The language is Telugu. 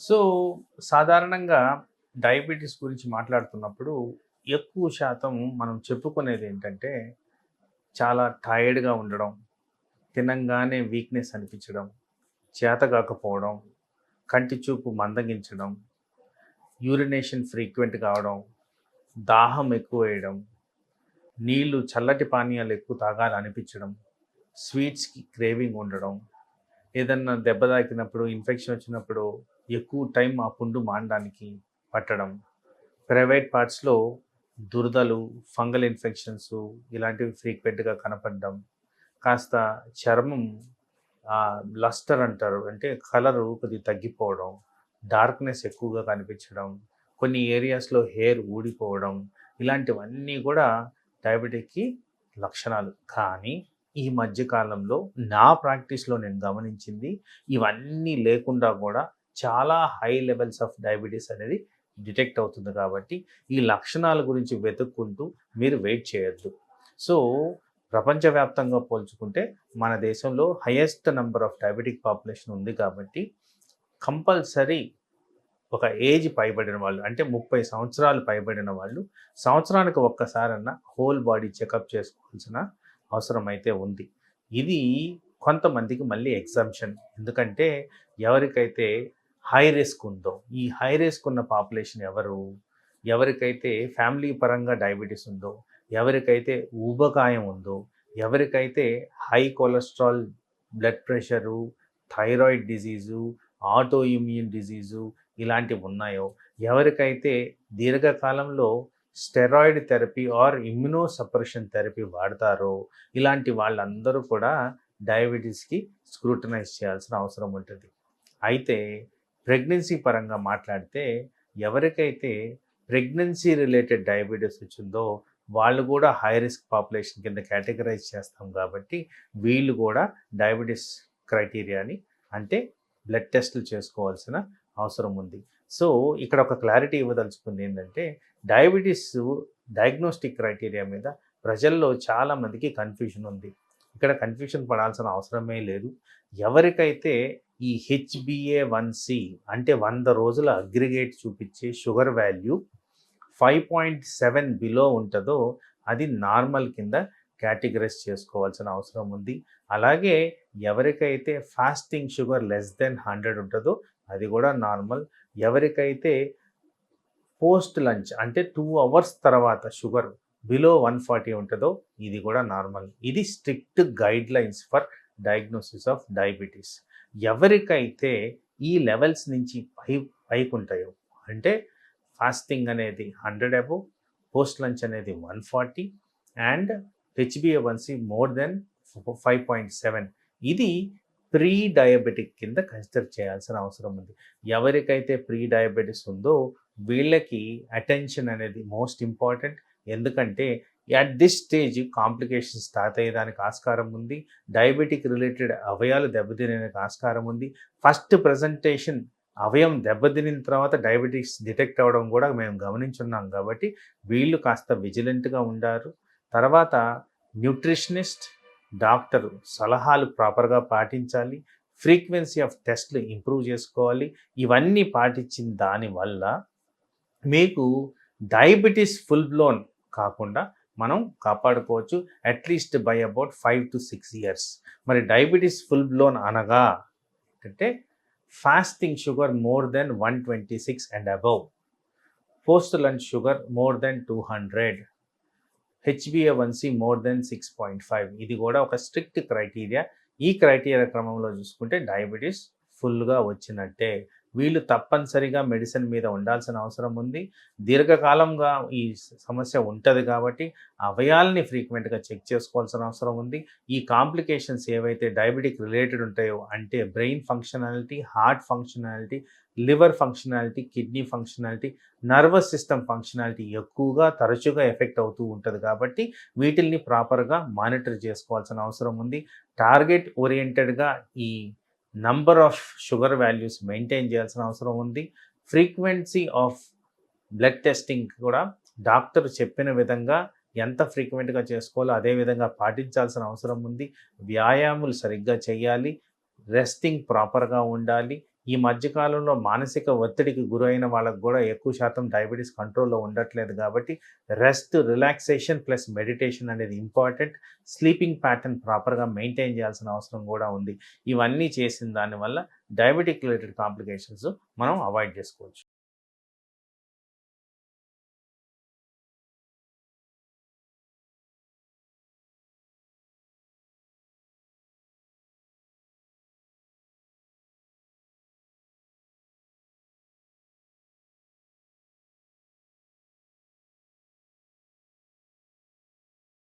సో, సాధారణంగా డయాబెటిస్ గురించి మాట్లాడుతున్నప్పుడు ఎక్కువ శాతం మనం చెప్పుకునేదేంటంటే, చాలా టైర్డ్‌గా ఉండడం, తినంగానే వీక్‌నెస్ అనిపించడం, చేతగాకపోవడం, కంటి చూపు మందగించడం, యూరినేషన్ ఫ్రీక్వెంట్ కావడం, దాహం ఎక్కువేయడం, నీళ్ళు చల్లటి పానీయాలు ఎక్కువ తాగాలనిపించడం, స్వీట్స్‌కి క్రేవింగ్ ఉండడం, ఏదన్నా దెబ్బ తాకినప్పుడు, ఇన్ఫెక్షన్ వచ్చినప్పుడు ఎక్కువ టైం ఆ పుండు మానడానికి పట్టడం, ప్రైవేట్ పార్ట్స్‌లో దురదలు, ఫంగల్ ఇన్ఫెక్షన్సు ఇలాంటివి ఫ్రీక్వెంట్‌గా కనపడడం, కాస్త చర్మం లస్టర్ అంటారు. అంటే కలరు కొద్దిగా తగ్గిపోవడం, డార్క్‌నెస్ ఎక్కువగా కనిపించడం, కొన్ని ఏరియాస్‌లో హెయిర్ ఊడిపోవడం, ఇలాంటివన్నీ కూడా డయాబెటిక్‌కి లక్షణాలు. కానీ ఈ మధ్య కాలంలో నా ప్రాక్టీస్‌లో నేను గమనించింది ఇవన్నీ లేకుండా కూడా చాలా హై లెవెల్స్ ఆఫ్ డయాబెటిస్ అనేది డిటెక్ట్ అవుతుంది కాబట్టి ఈ లక్షణాల గురించి వెతుక్కుంటూ మీరు వెయిట్ చేయొద్దు. సో, ప్రపంచవ్యాప్తంగా పోల్చుకుంటే మన దేశంలో highest number of diabetic population ఉంది కాబట్టి కంపల్సరీ ఒక ఏజ్ పైబడిన వాళ్ళు అంటే 30 సంవత్సరాలు పైబడిన వాళ్ళు సంవత్సరానికి ఒక్కసారన్నా హోల్ బాడీ చెకప్ చేసుకోవాల్సిన అవసరం అయితే ఉంది. ఇది కొంతమందికి మళ్ళీ ఎగ్జంప్షన్. ఎందుకంటే ఎవరికైతే హై రిస్క్ ఉందో, ఈ హై రిస్క్ ఉన్న పాపులేషన్ ఎవరు? ఎవరికైతే ఫ్యామిలీ పరంగా డయాబెటీస్ ఉందో, ఎవరికైతే ఊబకాయం ఉందో, ఎవరికైతే high cholesterol, blood pressure, thyroid disease, auto immune disease ఇలాంటివి ఉన్నాయో, ఎవరికైతే దీర్ఘకాలంలో steroid therapy or immunosuppression therapy వాడతారో, ఇలాంటి వాళ్ళందరూ కూడా డయాబెటీస్‌కి స్క్రూటనైజ్ చేయాల్సిన అవసరం ఉంటుంది. అయితే ప్రెగ్నెన్సీ పరంగా మాట్లాడితే ఎవరికైతే ప్రెగ్నెన్సీ రిలేటెడ్ డయాబెటీస్ వచ్చిందో వాళ్ళు కూడా హై రిస్క్ పాపులేషన్ కింద కేటగరైజ్ చేస్తాం కాబట్టి వీళ్ళు కూడా డయాబెటీస్ క్రైటీరియాని అంటే బ్లడ్ టెస్టులు చేసుకోవాల్సిన అవసరం ఉంది. సో, ఇక్కడ ఒక క్లారిటీ ఇవ్వదలుచుకుంది ఏంటంటే డయాబెటీస్ డయాగ్నోస్టిక్ క్రైటీరియా మీద ప్రజల్లో చాలామందికి కన్ఫ్యూషన్ ఉంది. ఇక్కడ కన్ఫ్యూషన్ పడాల్సిన అవసరమే లేదు. ఎవరికైతే ఈ హెచ్బిఏ1సి అంటే 100 రోజుల అగ్రిగేట్ చూపించే షుగర్ వాల్యూ 5.7 బిలో ఉంటుందో అది నార్మల్ కింద కేటగరైజ్ చేసుకోవాల్సిన అవసరం ఉంది. అలాగే ఎవరికైతే ఫాస్టింగ్ షుగర్ లెస్ దెన్ 100 ఉంటుందో అది కూడా నార్మల్. ఎవరికైతే పోస్ట్ లంచ్ అంటే 2 అవర్స్ తర్వాత షుగర్ బిలో 140 ఉంటుందో ఇది కూడా నార్మల్. ఇది strict guide lines for diagnosis of diabetes. ఎవరికైతే ఈ లెవెల్స్ నుంచి పైకి ఉంటాయో అంటే ఫాస్టింగ్ అనేది 100 అబోవ్, పోస్ట్ లంచ్ అనేది 140 అండ్ హెచ్బిఏ1సి మోర్ దెన్ 5.7 ఇది ప్రీ డయాబెటిక్ కింద కన్సిడర్ చేయాల్సిన అవసరం ఉంది. ఎవరికైతే ప్రీ డయాబెటిస్ ఉందో వీళ్ళకి అటెన్షన్ అనేది మోస్ట్ ఇంపార్టెంట్. ఎందుకంటే at this stage complications start అయ్యేదానికి ఆస్కారం ఉంది. డయాబెటిక్ రిలేటెడ్ అవయాలు దెబ్బతినేదానికి ఆస్కారం ఉంది. ఫస్ట్ ప్రజెంటేషన్ అవయం దెబ్బతినిన తర్వాత డయాబెటిక్స్ డిటెక్ట్ అవ్వడం కూడా మేము గమనించున్నాం కాబట్టి వీళ్ళు కాస్త విజిలెంట్గా ఉండారు. తర్వాత న్యూట్రిషనిస్ట్, డాక్టరు సలహాలు ప్రాపర్గా పాటించాలి. ఫ్రీక్వెన్సీ ఆఫ్ టెస్ట్లు ఇంప్రూవ్ చేసుకోవాలి. ఇవన్నీ పాటించిన దానివల్ల మీకు డయాబెటీస్ ఫుల్ బ్లోన్ కాకుండా మనం కాపాడుకోవచ్చు at least by about 5 to 6 years. మరి డయాబెటీస్ ఫుల్ బ్లోన్ అనగా అంటే fasting sugar more than 126 and above, post lunch sugar more than 200, హెచ్బిఏ1సి మోర్ దెన్ 6.5 ఇది కూడా ఒక స్ట్రిక్ట్ క్రైటీరియా. ఈ క్రైటీరియా క్రమంలో చూసుకుంటే డయాబెటీస్ ఫుల్గా వచ్చినట్టే. వీళ్ళు తప్పనిసరిగా మెడిసిన్ మీద ఉండాల్సిన అవసరం ఉంది. దీర్ఘకాలంగా ఈ సమస్య ఉంటుంది కాబట్టి అవయాల్ని ఫ్రీక్వెంట్గా చెక్ చేసుకోవాల్సిన అవసరం ఉంది. ఈ కాంప్లికేషన్స్ ఏవైతే డయాబెటిక్ రిలేటెడ్ ఉంటాయో అంటే brain functionality, heart functionality, liver functionality, kidney functionality, nervous system functionality ఎక్కువగా తరచుగా ఎఫెక్ట్ అవుతూ ఉంటుంది కాబట్టి వీటిల్ని ప్రాపర్గా మానిటర్ చేసుకోవాల్సిన అవసరం ఉంది. టార్గెట్ ఓరియంటెడ్గా ఈ number of sugar values maintain చేయాల్సిన అవసరం ఉంది. ఫ్రీక్వెన్సీ ఆఫ్ బ్లడ్ టెస్టింగ్ కూడా డాక్టర్ చెప్పిన విధంగా ఎంత ఫ్రీక్వెంట్గా చేసుకోవాలో అదే విధంగా పాటించాల్సిన అవసరం ఉంది. వ్యాయామాలు సరిగ్గా చేయాలి, రెస్టింగ్ ప్రాపర్గా ఉండాలి. ఈ మధ్య కాలంలో మానసిక ఒత్తిడికి గురైన వాళ్ళకి కూడా ఎక్కువ శాతం డయాబెటీస్ కంట్రోల్‌లో ఉండట్లేదు కాబట్టి రెస్ట్, రిలాక్సేషన్ ప్లస్ మెడిటేషన్ అనేది ఇంపార్టెంట్. స్లీపింగ్ ప్యాటర్న్ ప్రాపర్‌గా మెయింటైన్ చేయాల్సిన అవసరం కూడా ఉంది. ఇవన్నీ చేసిన దానివల్ల డయాబెటిక్ రిలేటెడ్ కాంప్లికేషన్స్ మనం అవాయిడ్ చేసుకోవచ్చు.